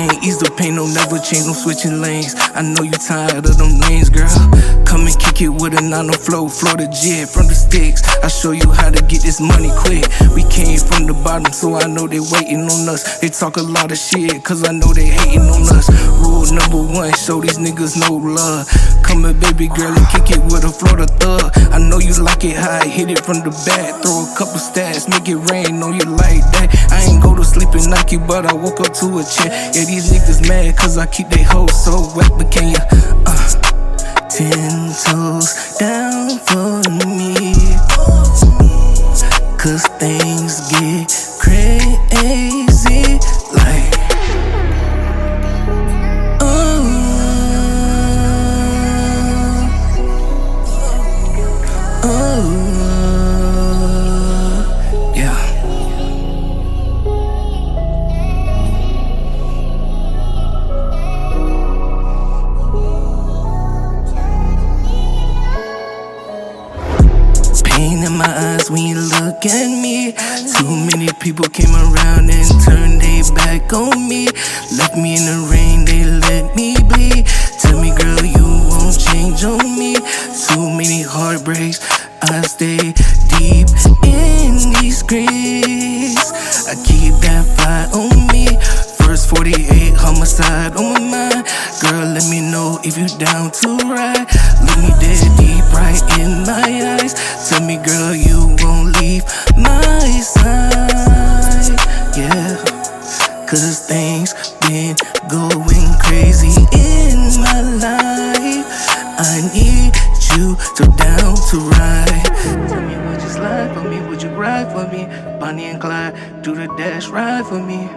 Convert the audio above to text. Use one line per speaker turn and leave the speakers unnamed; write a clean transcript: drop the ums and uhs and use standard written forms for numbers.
chain, ease the pain, don't never change, no switching lanes. I know you tired of them names, girl. Come and kick it with a 9 flow, Florida jet from the sticks. I show you how to get this money quick. We came from the bottom, so I know they waiting on us. They talk a lot of shit, cause I know they hating on us. Rule number 1, show these niggas no love. Come here, baby girl, and kick it with a Florida thug. I know you like it high, hit it from the back. Throw a couple stats, make it rain on you like that. I ain't go to sleep in Nike, but I woke up to a check. Yeah, these niggas mad, cause I keep they hoes so wet. But can you, 10 toes down for me, cause things get crazy like yeah. Pain in my eyes when you look at me. Too many people came around and turned their back on me. Left me in the rain, they let me bleed. Tell me, girl, you won't change on me. Too many heartbreaks, I stay deep in these graves. I keep that fire on me. First 48, homicide on my mind. Girl, let me know if you down to ride. Look me dead deep right in my eyes. Tell me, girl, you won't leave my side. Yeah, cause things been going crazy in my life. I need you to down to ride. Tell me, would you slide for me? Would you ride for me? Bonnie and Clyde, do the dash ride for me.